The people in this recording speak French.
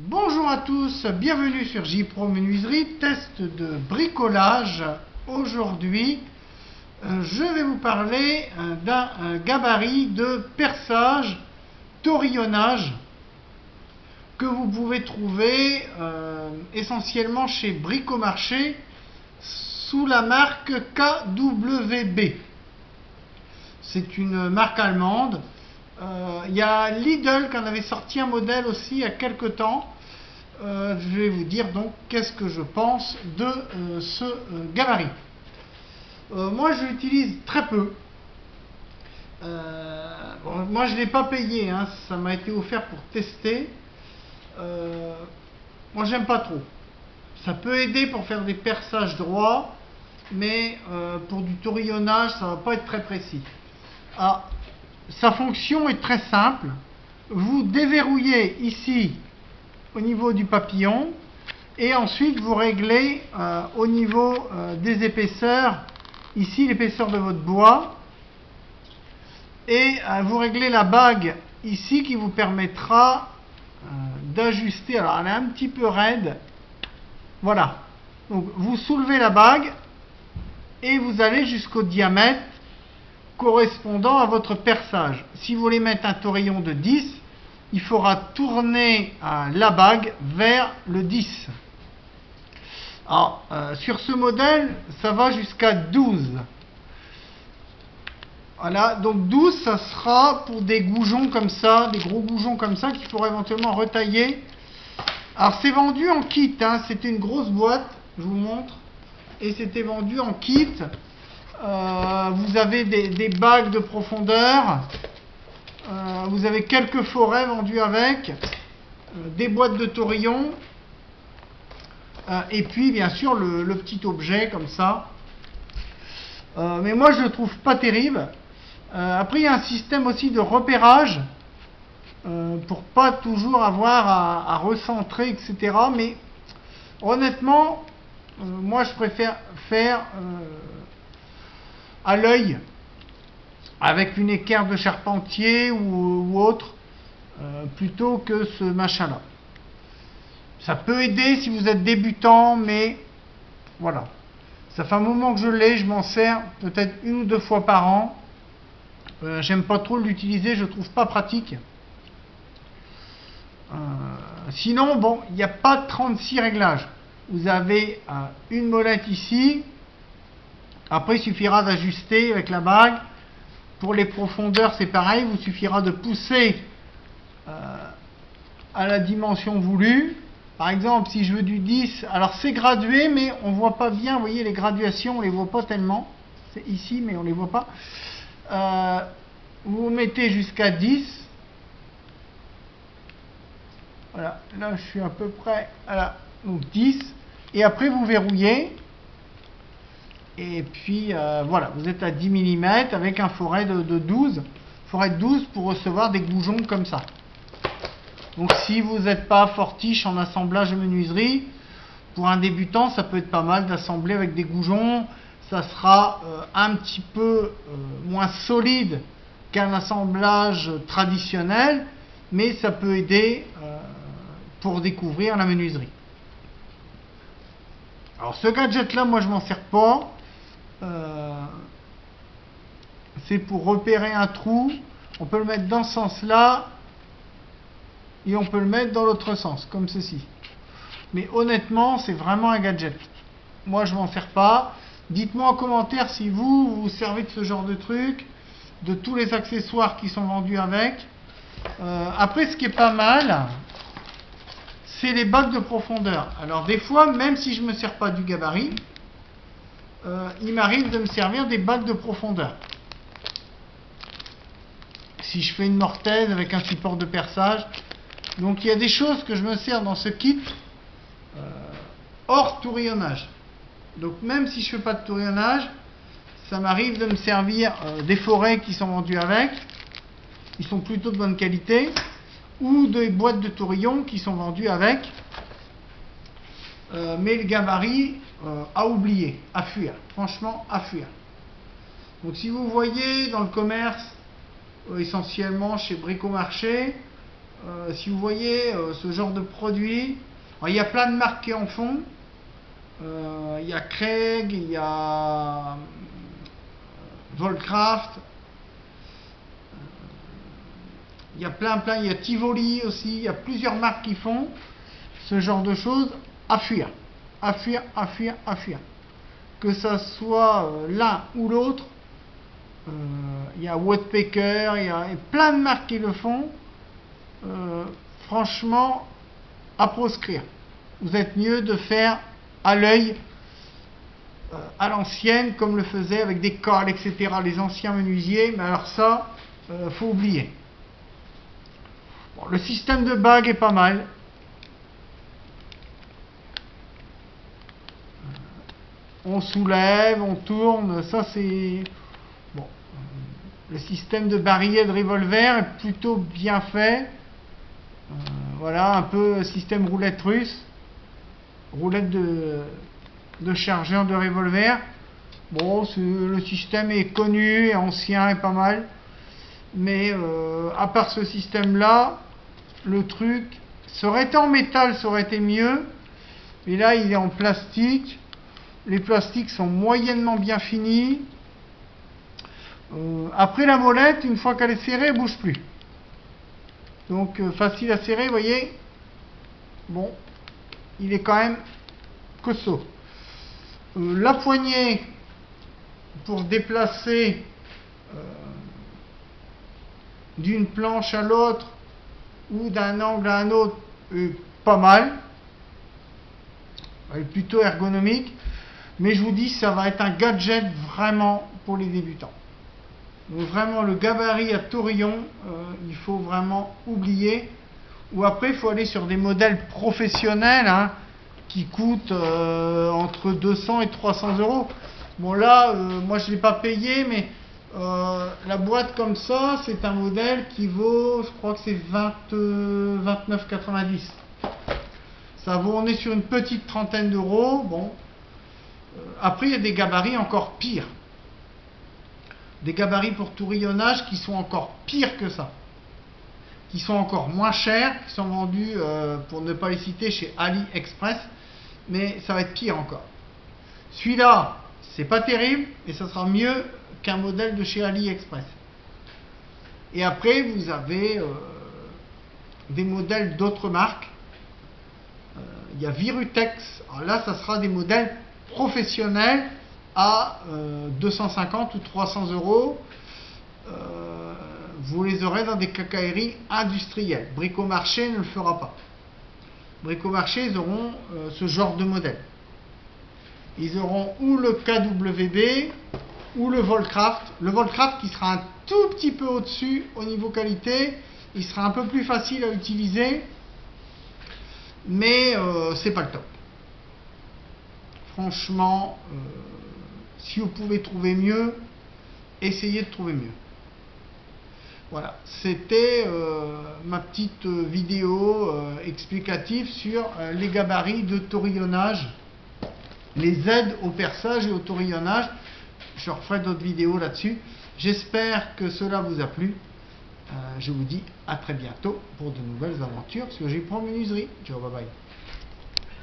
Bonjour à tous, bienvenue sur JPro Menuiserie, test de bricolage. Aujourd'hui, je vais vous parler d'un gabarit de perçage, torillonnage que vous pouvez trouver essentiellement chez Bricomarché sous la marque KWB. C'est une marque allemande. Il y a Lidl qui en avait sorti un modèle aussi il y a quelques temps. Je vais vous dire donc qu'est-ce que je pense de ce gabarit. Moi je l'utilise très peu. Moi je ne l'ai pas payé, hein, ça m'a été offert pour tester. Moi j'aime pas trop. Ça peut aider pour faire des perçages droits, mais pour du torillonnage ça va pas être très précis. Sa fonction est très simple. Vous déverrouillez ici au niveau du papillon et ensuite vous réglez au niveau des épaisseurs, ici l'épaisseur de votre bois, et vous réglez la bague ici qui vous permettra d'ajuster. Alors elle est un petit peu raide. Voilà. Donc vous soulevez la bague et vous allez jusqu'au diamètre correspondant à votre perçage. Si vous voulez mettre un torillon de 10, il faudra tourner la bague vers le 10. Alors, sur ce modèle, ça va jusqu'à 12. Voilà, donc 12, ça sera pour des goujons comme ça, des gros goujons comme ça, qu'il faudra éventuellement retailler. Alors, c'est vendu en kit, hein, c'était une grosse boîte, je vous montre, et c'était vendu en kit. Vous avez des bagues de profondeur, vous avez quelques forêts vendues avec, des boîtes de torillons, et puis bien sûr le petit objet comme ça. Mais moi je ne le trouve pas terrible. Après il y a un système aussi de repérage, pour pas toujours avoir à recentrer, etc. Mais honnêtement, moi je préfère faire à l'œil, avec une équerre de charpentier ou autre, plutôt que ce machin-là. Ça peut aider si vous êtes débutant, mais voilà. Ça fait un moment que je l'ai, je m'en sers peut-être 1 ou 2 fois par an. J'aime pas trop l'utiliser, je trouve pas pratique. Sinon, bon, il n'y a pas de 36 réglages. Vous avez une molette ici. Après, il suffira d'ajuster avec la bague. Pour les profondeurs, c'est pareil. Il vous suffira de pousser à la dimension voulue. Par exemple, si je veux du 10, alors c'est gradué, mais on ne voit pas bien. Vous voyez, les graduations, on ne les voit pas tellement. C'est ici, mais on ne les voit pas. Vous mettez jusqu'à 10. Voilà, là, je suis à peu près. Voilà, donc 10. Et après, vous verrouillez. Et puis voilà, vous êtes à 10 mm avec un forêt de 12. Forêt de 12 pour recevoir des goujons comme ça. Donc si vous n'êtes pas fortiche en assemblage de menuiserie, pour un débutant, ça peut être pas mal d'assembler avec des goujons. Ça sera un petit peu moins solide qu'un assemblage traditionnel, mais ça peut aider pour découvrir la menuiserie. Alors ce gadget là, moi je m'en sers pas. C'est pour repérer un trou. On peut le mettre dans ce sens là et on peut le mettre dans l'autre sens comme ceci. Mais honnêtement c'est vraiment un gadget. Moi je m'en sers pas. Dites-moi en commentaire si vous vous servez de ce genre de truc, de tous les accessoires qui sont vendus avec. Après ce qui est pas mal, c'est les bagues de profondeur. Alors des fois, même si je ne me sers pas du gabarit, il m'arrive de me servir des bagues de profondeur. Si je fais une mortaise avec un support de perçage. Donc il y a des choses que je me sers dans ce kit hors tourillonnage. Donc même si je ne fais pas de tourillonnage, ça m'arrive de me servir des forêts qui sont vendues avec. Ils sont plutôt de bonne qualité. Ou des boîtes de tourillons qui sont vendues avec. Mais le gabarit, à oublier, à fuir. Franchement, à fuir. Donc si vous voyez dans le commerce, essentiellement chez Bricomarché, si vous voyez ce genre de produit, alors, il y a plein de marques qui en font. Il y a Craig, il y a Volcraft, il y a plein, il y a Tivoli aussi, il y a plusieurs marques qui font ce genre de choses. À fuir, à fuir, à fuir, à fuir. Que ça soit l'un ou l'autre, il y a Woodpecker, il y a plein de marques qui le font. Franchement, à proscrire. Vous êtes mieux de faire à l'œil, à l'ancienne, comme le faisaient avec des cales, etc. les anciens menuisiers. Mais alors ça, faut oublier. Bon, le système de bague est pas mal. On soulève, on tourne, ça c'est... Bon. Le système de barillet de revolver est plutôt bien fait. Voilà, un peu système roulette russe. Roulette de chargeur de revolver. Bon, le système est connu, est ancien, est pas mal. Mais à part ce système-là, le truc, ça aurait été en métal, ça aurait été mieux. Mais là, il est en plastique. Les plastiques sont moyennement bien finis. Après la molette, une fois qu'elle est serrée, elle ne bouge plus. Donc facile à serrer, vous voyez. Bon, il est quand même costaud. La poignée pour déplacer d'une planche à l'autre ou d'un angle à un autre est pas mal. Elle est plutôt ergonomique. Mais je vous dis, ça va être un gadget vraiment pour les débutants. Donc vraiment, le gabarit à taurillon, il faut vraiment oublier. Ou après, il faut aller sur des modèles professionnels qui coûtent entre 200 et 300 euros. Bon là, moi je ne l'ai pas payé, mais la boîte comme ça, c'est un modèle qui vaut, je crois que c'est 29,90. Ça vaut, on est sur une petite trentaine d'euros. Bon. Après, il y a des gabarits encore pires. Des gabarits pour tourillonnage qui sont encore pires que ça. Qui sont encore moins chers, qui sont vendus, pour ne pas les citer, chez AliExpress. Mais ça va être pire encore. Celui-là, c'est pas terrible, et ça sera mieux qu'un modèle de chez AliExpress. Et après, vous avez des modèles d'autres marques. Il y a Virutex. Alors là, ça sera des modèles professionnels à 250 ou 300 euros. Vous les aurez dans des quincailleries industrielles. Bricomarché ne le fera pas. Bricomarché, ils auront ce genre de modèle. Ils auront ou le KWB ou le Volcraft. Le Volcraft qui sera un tout petit peu au-dessus au niveau qualité. Il sera un peu plus facile à utiliser. Mais c'est pas le top. Franchement, si vous pouvez trouver mieux, essayez de trouver mieux. Voilà, c'était ma petite vidéo explicative sur les gabarits de taurillonnage, les aides au perçage et au taurillonnage. Je referai d'autres vidéos là-dessus. J'espère que cela vous a plu. Je vous dis à très bientôt pour de nouvelles aventures sur J-Pro Menuiserie. Ciao, bye bye.